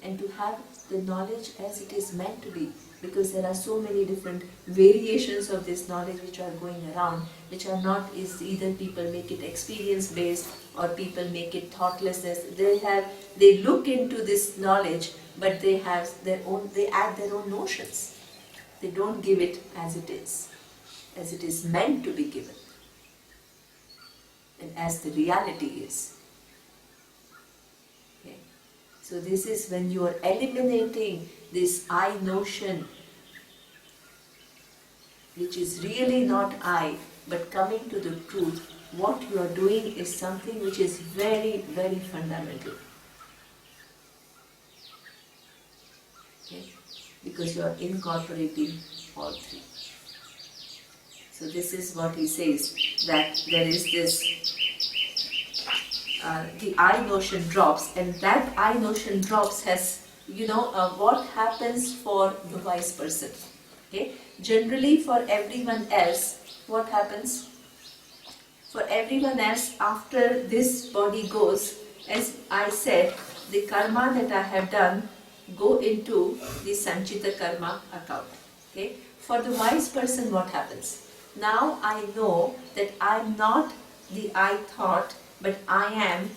and to have the knowledge as it is meant to be, because there are so many different variations of this knowledge which are going around, which are not, is either people make it experience based or people make it thoughtlessness. They look into this knowledge, but they have their own, they add their own notions. They don't give it as it is meant to be given, and as the reality is. Okay? So this is when you are eliminating this I notion, which is really not I, but coming to the truth. What you are doing is something which is very, very fundamental. Okay? Because you are incorporating all three. So this is what he says, that there is this, the I notion drops, and that I notion drops has, what happens for the wise person. Okay? Generally for everyone else, what happens? For everyone else, after this body goes, as I said, the karma that I have done go into the Sanchita karma account. Okay? For the wise person, what happens? Now I know that I am not the I thought, but I am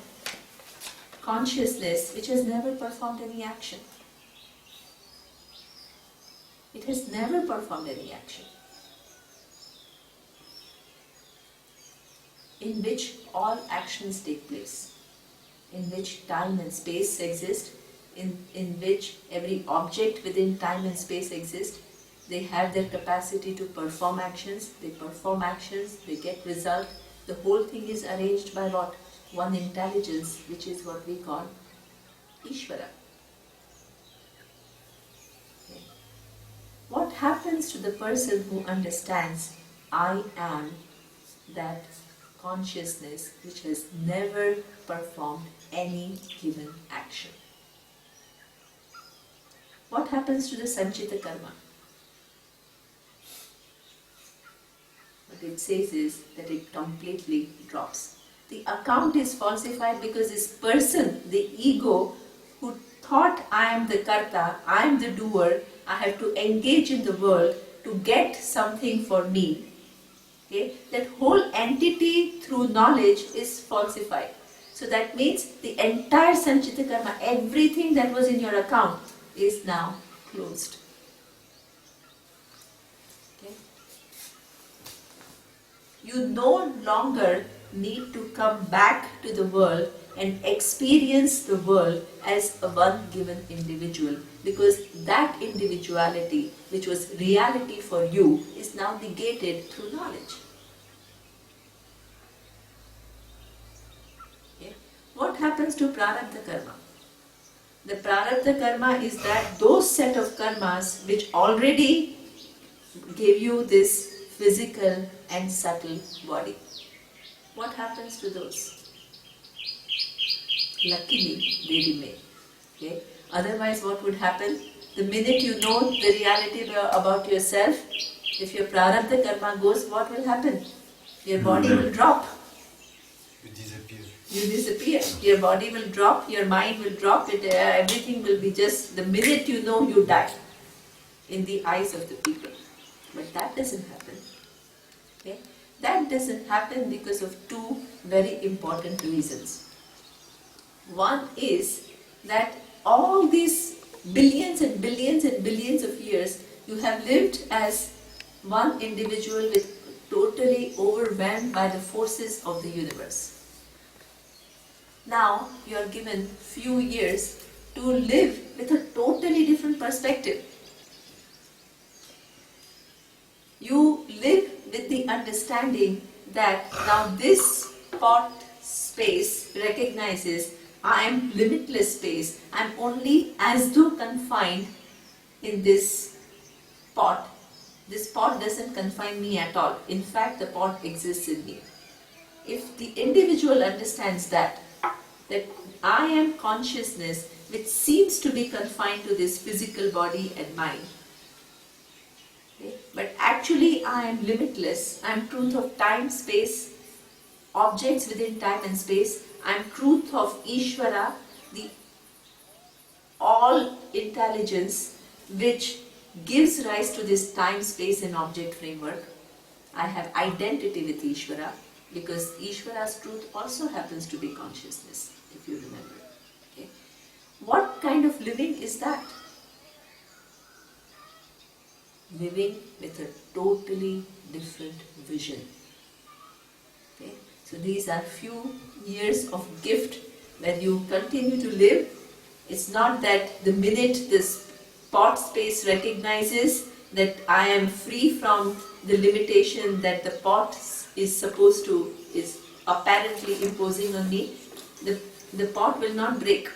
consciousness which has never performed any action. It has never performed any action, in which all actions take place, in which time and space exist, in which every object within time and space exists. They have their capacity to perform actions, they get result. The whole thing is arranged by what? One intelligence, which is what we call Ishvara. Okay. What happens to the person who understands I am that consciousness which has never performed any given action? What happens to the Sanchita karma? What it says is that it completely drops. The account is falsified because this person, the ego, who thought I am the karta, I am the doer, I have to engage in the world to get something for me. Okay? That whole entity through knowledge is falsified. So that means the entire Sanchita karma, everything that was in your account is now closed. Okay? You no longer need to come back to the world and experience the world as a one given individual, because that individuality, which was reality for you, is now negated through knowledge. Okay? What happens to prarabdha karma? The prarabdha karma is that those set of karmas which already gave you this physical and subtle body. What happens to those? Luckily, they remain. Okay? Otherwise, what would happen? The minute you know the reality about yourself, if your prarabdha karma goes, what will happen? Your body will drop. You disappear. You disappear. Your body will drop, your mind will drop, everything will be just, the minute you know, you die in the eyes of the people. But that doesn't happen. Okay? That doesn't happen because of two very important reasons. One is that all these billions and billions and billions of years, you have lived as one individual with totally overwhelmed by the forces of the universe. Now you are given few years to live with a totally different perspective. You live with the understanding that now this pot space recognizes I am limitless space. I am only as though confined in this pot. This pot doesn't confine me at all. In fact, the pot exists in me. If the individual understands that I am consciousness which seems to be confined to this physical body and mind, okay, but actually I am limitless, I am truth of time, space, objects within time and space, I am truth of Ishvara, the all intelligence which gives rise to this time, space and object framework. I have identity with Ishvara because Ishvara's truth also happens to be consciousness, if you remember. Okay. What kind of living is that? Living with a totally different vision. Okay. So these are few years of gift where you continue to live. It's not that the minute this pot space recognizes that I am free from the limitation that the pot is apparently imposing on me, the pot will not break.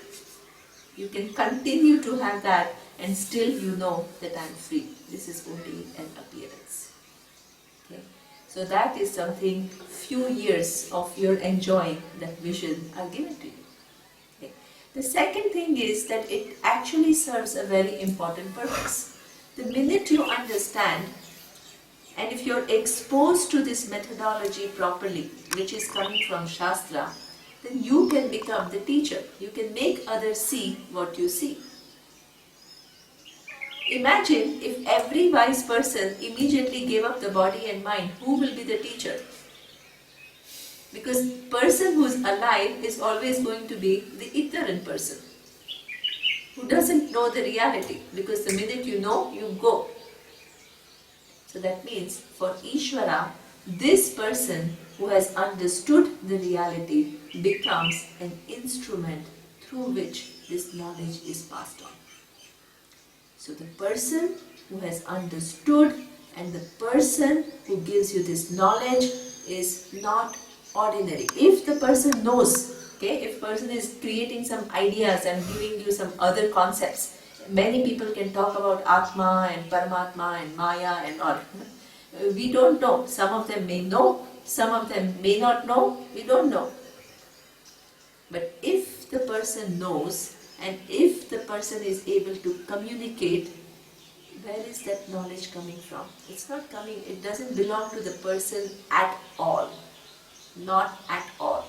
You can continue to have that and still you know that I am free. This is only an appearance. Okay? So that is something, few years of your enjoying that vision are given to you. Okay? The second thing is that it actually serves a very important purpose. The minute you understand, and if you're exposed to this methodology properly, which is coming from Shastra, then you can become the teacher. You can make others see what you see. Imagine if every wise person immediately gave up the body and mind, who will be the teacher? Because person who is alive is always going to be the ignorant person, who doesn't know the reality, because the minute you know, you go. So that means for Ishvara, this person who has understood the reality becomes an instrument through which this knowledge is passed on. So the person who has understood and the person who gives you this knowledge is not ordinary. If the person knows, okay, if person is creating some ideas and giving you some other concepts, many people can talk about Atma and Paramatma and Maya and all. We don't know. Some of them may know, some of them may not know, we don't know. But if the person knows and if the person is able to communicate, where is that knowledge coming from? It's not coming, it doesn't belong to the person at all. Not at all.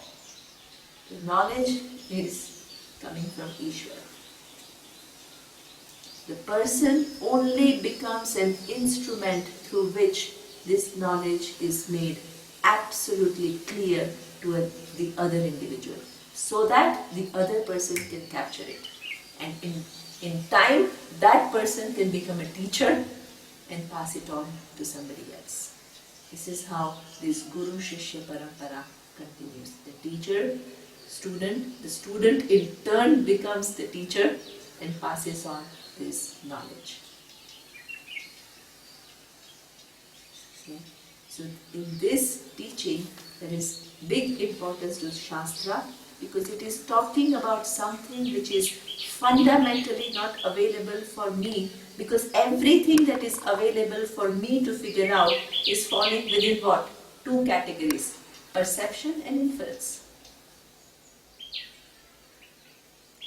The knowledge is coming from Ishvara. The person only becomes an instrument through which this knowledge is made absolutely clear to the other individual, so that the other person can capture it. And in time, that person can become a teacher and pass it on to somebody else. This is how this Guru Shishya Parampara continues. The teacher, student, the student in turn becomes the teacher and passes on this knowledge. Okay. So in this teaching, there is big importance to Shastra, because it is talking about something which is fundamentally not available for me, because everything that is available for me to figure out is falling within what? Two categories: perception and inference.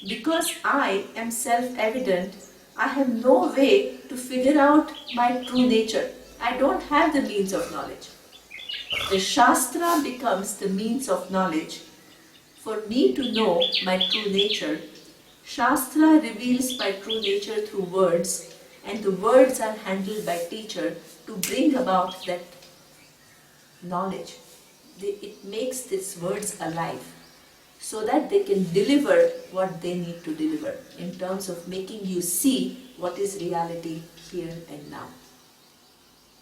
Because I am self-evident, I have no way to figure out my true nature. I don't have the means of knowledge. The Shastra becomes the means of knowledge. For me to know my true nature, Shastra reveals my true nature through words, and the words are handled by teacher to bring about that knowledge. It makes these words alive, so that they can deliver what they need to deliver in terms of making you see what is reality here and now.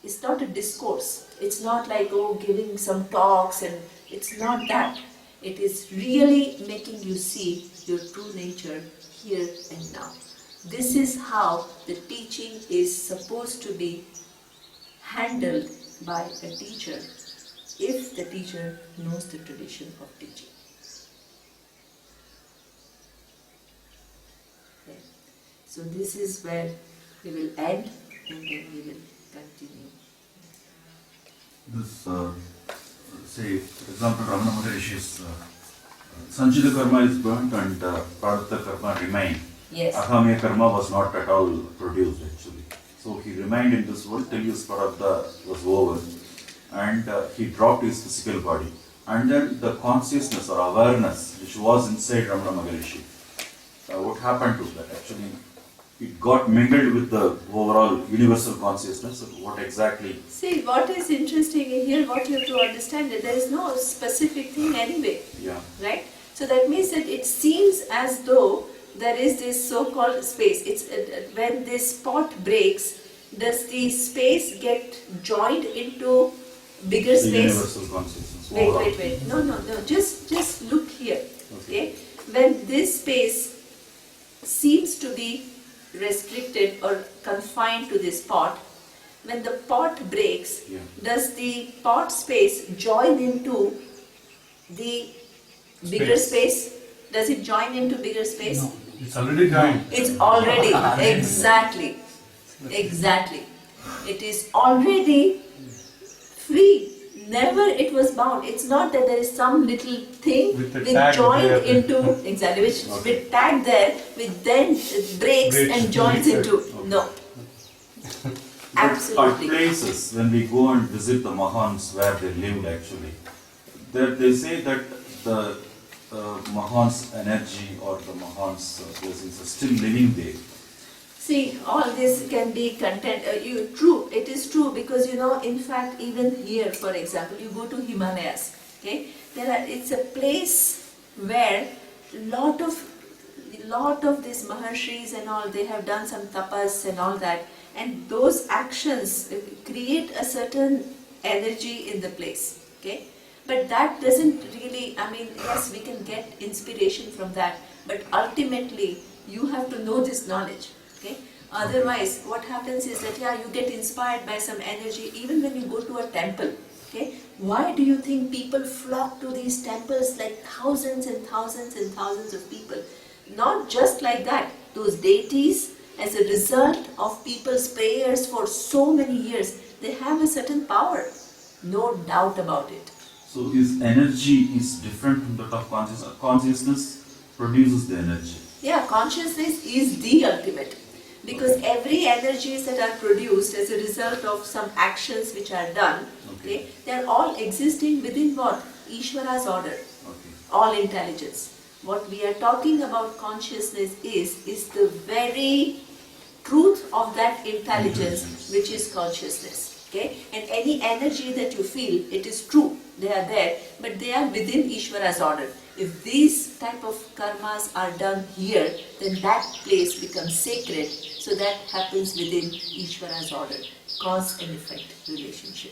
It's not a discourse. It's not like, oh, giving some talks, and it's not that. It is really making you see your true nature here and now. This is how the teaching is supposed to be handled by a teacher, if the teacher knows the tradition of teaching. Okay. So this is where we will end, and then we will continue. This, say, for example, Ramana Maharishi's Sanchita karma is burnt and Pradipta karma remained. Yes. Ahamya karma was not at all produced actually. So he remained in this world till his Pradipta was over, and he dropped his physical body. And then the consciousness or awareness which was inside Ramana Maharishi, what happened to that? Actually, it got mingled with the overall universal consciousness. What exactly? See, what is interesting here, what you have to understand, that there is no specific thing anyway. Yeah. Right? So that means that it seems as though there is this so-called space. It's when this pot breaks, does the space get joined into bigger The space? universal consciousness. Wait, overall. wait, wait. No. Just look here. Okay? When this space seems to be restricted or confined to this pot, when the pot breaks, Yeah. does the pot space join into the bigger space? Does it join into bigger space? No, it's already joined. It's already, exactly. It is already free. Never it was bound. It's not that there is some little thing With a which tag joined there. into, exactly, which with tag there, which then breaks and joins into. No. At Absolutely. places, when we go and visit the Mahans where they lived actually, that they say that the Mahan's energy or the Mahan's blessings are still living there. See, all this can be content. True, it is true, because in fact, even here, for example, you go to Himalayas. Okay, it's a place where lot of these Maharshis and all, they have done some tapas and all that, and those actions create a certain energy in the place. Okay, but that doesn't really. I mean, yes, we can get inspiration from that, but ultimately, you have to know this knowledge. Okay? Otherwise, what happens is that, you get inspired by some energy even when you go to a temple. Okay? Why do you think people flock to these temples, like thousands and thousands and thousands of people? Not just like that. Those deities, as a result of people's prayers for so many years, they have a certain power. No doubt about it. So his energy is different from that of consciousness. Consciousness produces the energy. Yeah, consciousness is the ultimate. Because every energies that are produced as a result of some actions which are done, okay, they are all existing within what? Ishvara's order. Okay. All intelligence. What we are talking about consciousness is the very truth of that intelligence, which is consciousness. Okay? And any energy that you feel, it is true, they are there, but they are within Ishvara's order. If these type of karmas are done here, then that place becomes sacred. So that happens within Ishvara's order, cause and effect relationship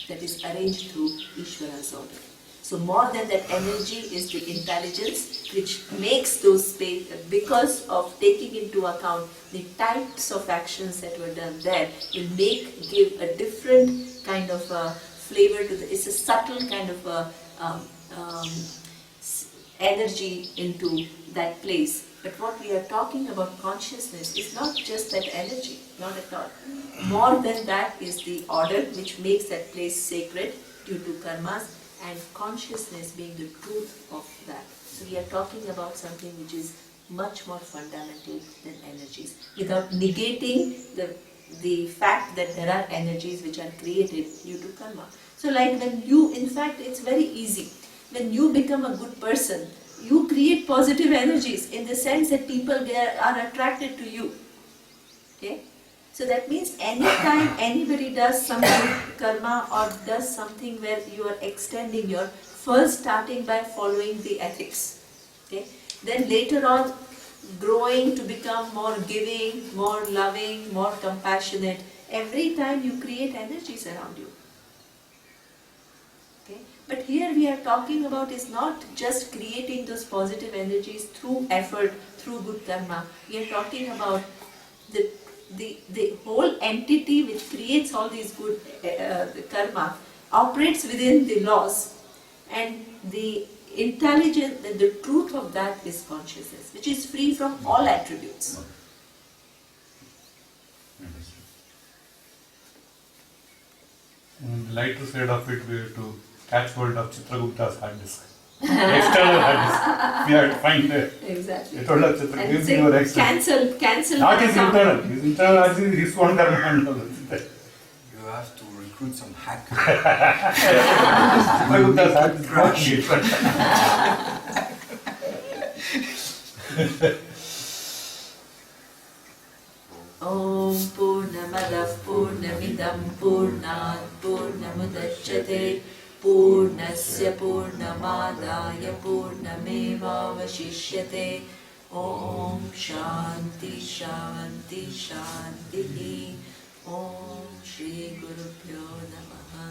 that is arranged through Ishvara's order. So more than that energy is the intelligence which makes those space, because of taking into account the types of actions that were done there, will give a different kind of flavor to it's a subtle kind of energy into that place. But what we are talking about consciousness is not just that energy, not at all. More than that is the order which makes that place sacred due to karmas, and consciousness being the truth of that. So we are talking about something which is much more fundamental than energies, without negating the fact that there are energies which are created due to karma. So like when you, in fact, it's very easy. When you become a good person, you create positive energies in the sense that people are attracted to you. Okay? So that means anytime anybody does some good karma or does something where you are extending your, first starting by following the ethics. Okay? Then later on growing to become more giving, more loving, more compassionate, every time you create energies around you. Okay? But here we are talking about is not just creating those positive energies through effort, through good karma. We are talking about the whole entity which creates all these good the karma operates within the laws, and the intelligence, the truth of that is consciousness, which is free from all attributes. On the lighter side of it, we have to catch hold of Chitragupta's hard disk. External hard disk. We have to find the Exactly. total Chitra. And Give me say, your external. cancel. Not his account. internal. His internal hard disk is his own karma and all that. You have to recruit some hackers. Chitragupta's hard disk. Crash it. Om Purnamadav Purnamidam Purnat Purnamudachyate Purnasya Purnamadaya Purnamevavashishyate. Om Shanti Shanti Shanti. Om Shri Gurubhyo Namaha.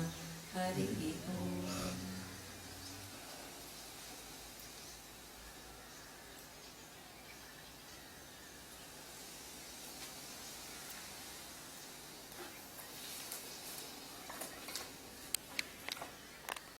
Hari Om.